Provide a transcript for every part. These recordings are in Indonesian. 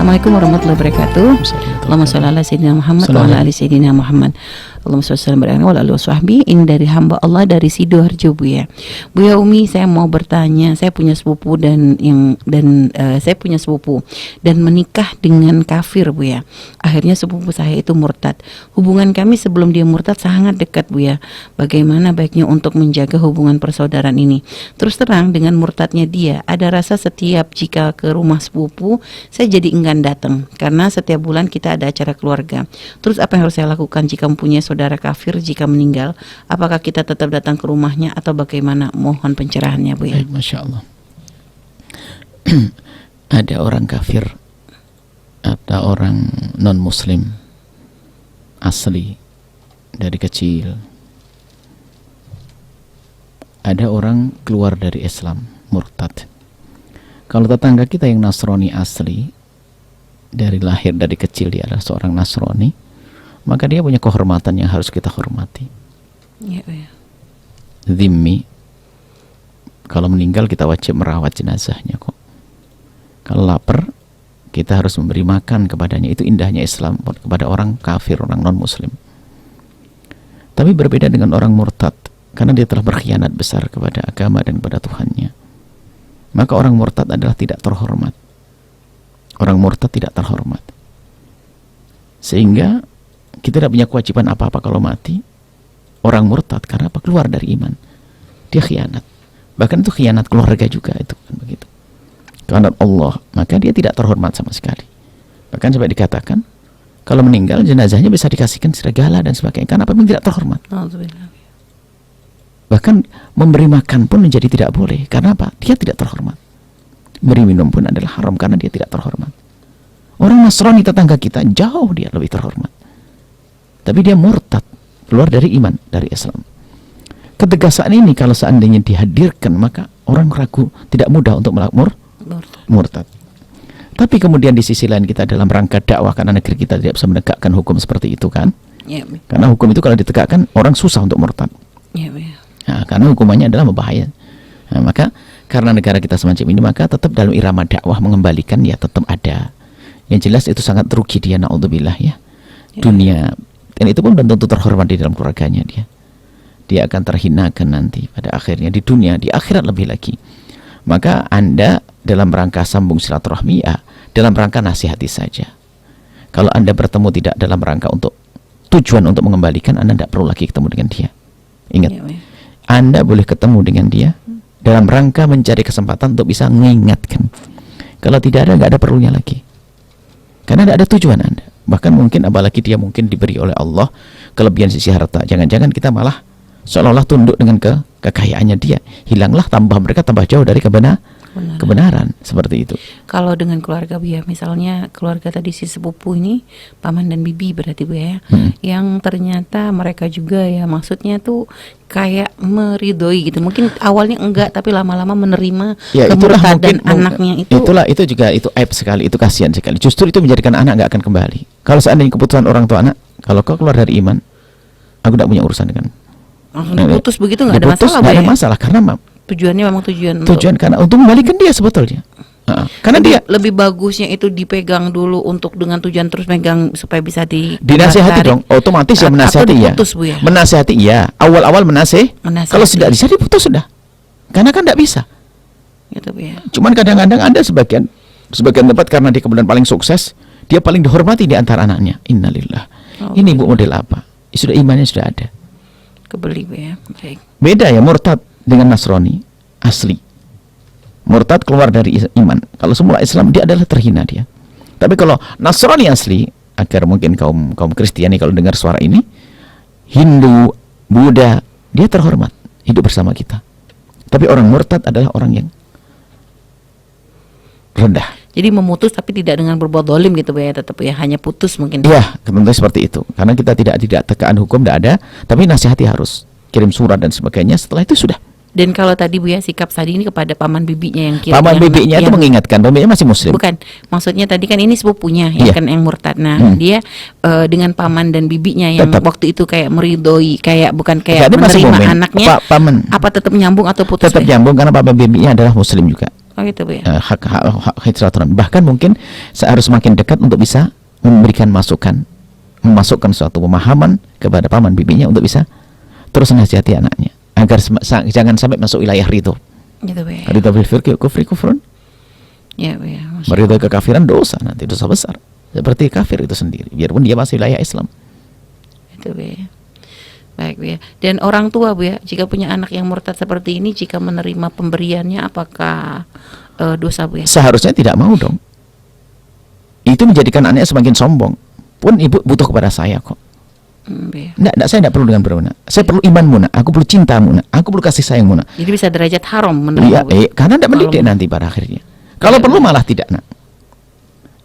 Assalamualaikum warahmatullahi wabarakatuh. Allahumma sholli ala sayyidina Muhammad wa ala ali sayyidina Muhammad. Allahumma sholli ala wa ala sahbi. Ini dari hamba Allah dari Sidoarjo, Bu ya. Bu ya Umi, saya mau bertanya, saya punya sepupu saya punya sepupu dan menikah dengan kafir, Bu ya. Akhirnya sepupu saya itu murtad. Hubungan kami sebelum dia murtad sangat dekat, Bu ya. Bagaimana baiknya untuk menjaga hubungan persaudaraan ini? Terus terang, dengan murtadnya dia, ada rasa setiap jika ke rumah sepupu, saya jadi enggan datang karena setiap bulan kita ada acara keluarga. Terus apa yang harus saya lakukan jika mempunyai saudara kafir jika meninggal? Apakah kita tetap datang ke rumahnya atau bagaimana? Mohon pencerahannya, Bu ya. Baik, Masya Allah. Ada orang kafir, ada orang non muslim asli dari kecil, ada orang keluar dari Islam, murtad. Kalau tetangga kita yang Nasrani asli, dari lahir dari kecil dia adalah seorang Nasrani, maka dia punya kehormatan yang harus kita hormati. Ya, ya. Dhimmi, kalau meninggal kita wajib merawat jenazahnya kok. Kalau lapar, kita harus memberi makan kepadanya. Itu indahnya Islam kepada orang kafir, orang non muslim. Tapi berbeda dengan orang murtad, karena dia telah berkhianat besar kepada agama dan kepada Tuhannya. Maka orang murtad adalah tidak terhormat. Orang murtad tidak terhormat. Sehingga kita tidak punya kewajiban apa-apa kalau mati. Orang murtad karena apa? Keluar dari iman. Dia khianat. Bahkan itu khianat keluarga juga, itu kan begitu. Khianat Allah, maka dia tidak terhormat sama sekali. Bahkan sampai dikatakan kalau meninggal jenazahnya bisa dikasihkan segala dan sebagainya, karena apa? Memang tidak terhormat. Bahkan memberi makan pun menjadi tidak boleh. Karena apa? Dia tidak terhormat. Beri minum pun adalah haram karena dia tidak terhormat. Orang Nasrani tetangga kita jauh dia lebih terhormat. Tapi dia murtad, keluar dari iman, dari Islam. Ketegasan ini kalau seandainya dihadirkan, maka orang ragu, tidak mudah untuk melakukan murtad. Tapi kemudian di sisi lain kita dalam rangka dakwah, karena negeri kita tidak bisa menegakkan hukum seperti itu kan. Karena hukum itu kalau ditegakkan orang susah untuk murtad. Nah, karena hukumannya adalah berbahaya. Nah, maka karena negara kita semacam ini, maka tetap dalam irama dakwah mengembalikan, ya tetap ada. Yang jelas itu sangat rugi dia, naudzubillah ya. Dunia, dan itu pun belum tentu terhormat di dalam keluarganya dia. Dia akan terhinakan nanti pada akhirnya di dunia, di akhirat lebih lagi. Maka Anda dalam rangka sambung silaturahmi, ya, dalam rangka nasihati saja. Kalau Anda bertemu tidak dalam rangka untuk tujuan untuk mengembalikan, Anda tidak perlu lagi ketemu dengan dia. Ingat, Anda boleh ketemu dengan dia dalam rangka mencari kesempatan untuk bisa mengingatkan. Kalau tidak ada, nggak ada perlunya lagi. Karena tidak ada tujuan Anda. Bahkan mungkin apalagi dia mungkin diberi oleh Allah kelebihan sisi harta. Jangan-jangan kita malah seolah-olah tunduk dengan kekayaannya dia. Hilanglah, tambah mereka tambah jauh dari kebenaran. Seperti itu. Kalau dengan keluarga, Bu ya, misalnya keluarga tadi si sepupu ini, paman dan bibi berarti, Bu ya, yang ternyata mereka juga ya maksudnya tuh kayak meridoi gitu. Mungkin awalnya enggak, tapi lama-lama menerima kemurtadan anaknya itu. Itu juga itu aib sekali, itu kasihan sekali. Justru itu menjadikan anak nggak akan kembali. Kalau seandainya keputusan orang tua anak, kalau kau keluar dari iman, aku tidak punya urusan dengan. Langsung diputus begitu, nggak ada masalah, nggak ada masalah, karena tujuannya memang tujuan karena untuk membalikan dia sebetulnya. Karena dia lebih bagusnya itu dipegang dulu untuk dengan tujuan terus megang supaya bisa dinasihati dong, otomatis ya menasihati ya. Menasihati ya, awal-awal menasihati. Kalau sudah bisa diputus sudah. Karena kan tidak bisa. Gitu, ya. Cuman kadang-kadang ada sebagian tempat karena dia kemudian paling sukses, dia paling dihormati di antara anaknya. Innalillah. Ini Bu model apa? Sudah imannya sudah ada. Kebeli, Bu ya. Baik. Beda ya murtad dengan Nasrani asli. Murtad keluar dari iman. Kalau semula Islam dia adalah terhina dia. Tapi kalau Nasrani asli, agar mungkin kaum Kristiani kalau dengar suara ini, Hindu, Buddha, dia terhormat, hidup bersama kita. Tapi orang murtad adalah orang yang rendah. Jadi memutus tapi tidak dengan berbuat zalim gitu, ya, tetap ya hanya putus mungkin. Iya, tentu seperti itu. Karena kita tidak tekaan hukum, tidak ada, tapi nasihati harus. Kirim surat dan sebagainya, setelah itu sudah. Dan kalau tadi Bu ya, sikap tadi ini kepada paman bibinya yang kira paman bibinya itu mengingatkan, pamannya masih muslim. Bukan, maksudnya tadi kan ini sepupunya yang kan yang murtad. Nah, dia dengan paman dan bibinya yang waktu itu kayak meridoi, kayak bukan kayak menerima anaknya. Paman apa tetap nyambung atau putus? Tetap nyambung karena paman bibinya adalah muslim juga. Oh gitu Bu ya. Hak silaturahmi. Bahkan mungkin saya harus semakin dekat untuk bisa memberikan masukan, memasukkan suatu pemahaman kepada paman bibinya untuk bisa terus nasihati anaknya agar jangan sampai masuk wilayah ridho. Gitu Bu ya. Ridho bil firqi kufri kufrun. Ya Bu ya. Meridhoi kekafiran dosa, nanti dosa besar. Seperti kafir itu sendiri, biarpun dia masih wilayah Islam. Itu Bu ya. Baik Bu ya. Dan orang tua Bu ya, jika punya anak yang murtad seperti ini, jika menerima pemberiannya apakah dosa Bu ya? Seharusnya tidak mau dong. Itu menjadikan anaknya semakin sombong. Pun ibu butuh kepada saya kok. Bu ya. Nggak, saya tidak perlu dengan berwana. Saya perlu imanmu nak. Aku perlu cintamu nak. Aku perlu kasih sayangmu nak. Jadi bisa derajat haram menerima Iya, Bu ya? karena tidak mendidik nanti pada akhirnya. Kalau perlu malah tidak nak.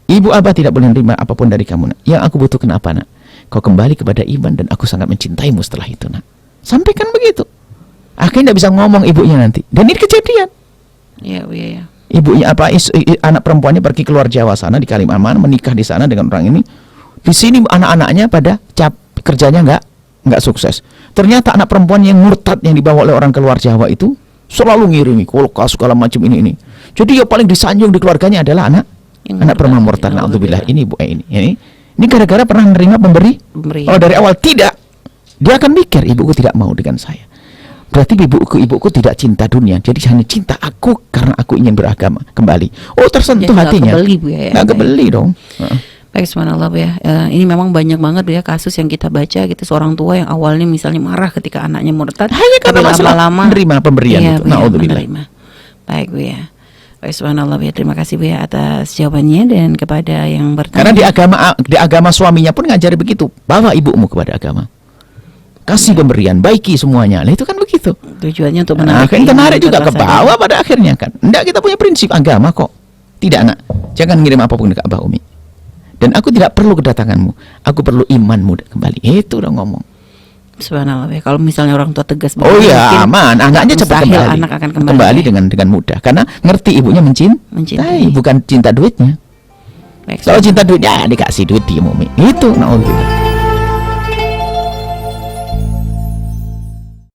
Ibu abah tidak boleh menerima apapun dari kamu nak. Yang aku butuhkan apa nak? Kau kembali kepada iman dan aku sangat mencintaimu setelah itu nak. Sampaikan begitu. Akhirnya tidak bisa ngomong ibunya nanti. Dan ini kejadian. Iya Bu ya. Ibunya anak perempuannya pergi keluar Jawa sana di Kalimantan, menikah di sana dengan orang ini. Di sini anak-anaknya pada kerjanya nggak sukses. Ternyata anak perempuan yang murtad yang dibawa oleh orang keluar Jawa itu selalu ngirimi kulkas segala macam ini. Jadi yang paling disanjung di keluarganya adalah anak perempuan murtad. Alhamdulillah ini Bu ini gara-gara pernah menerima pemberi. Oh dari awal tidak. Dia akan mikir ibuku tidak mau dengan saya. Berarti ibuku tidak cinta dunia. Jadi hanya cinta aku karena aku ingin beragama kembali. Oh tersentuh hatinya. Nggak kebeli Bu ya. Nggak kebeli dong. Baik, subhanallah Bu ya. Ini memang banyak banget Bu ya kasus yang kita baca gitu, seorang tua yang awalnya misalnya marah ketika anaknya murtad, hanya karena lama-lama menerima pemberian iya, itu. Bu ya, Naudzubillah. menerima. Baik Bu ya. Baik, subhanallah Bu ya. Terima kasih Bu ya atas jawabannya dan kepada yang bertanya. Karena di agama suaminya pun ngajari begitu. Bawa ibumu kepada agama. Kasih pemberian, baiki semuanya. Nah, itu kan begitu. Tujuannya untuk menarik. Kan menarik juga ke bawah pada akhirnya kan. Enggak, kita punya prinsip agama kok. Tidak nak. Jangan ngirim apapun ke Abah Umi. Dan aku tidak perlu kedatanganmu. Aku perlu imanmu kembali. Itu udah ngomong. Subhanallah ya. Kalau misalnya orang tua tegas oh iya aman. Anaknya cepat kembali. Anak akan kembali ya. dengan mudah. Karena ngerti ibunya mencintai. Bukan cinta duitnya. Kalau cinta duitnya dikasih duit dia Umi. Itu naudzubillah.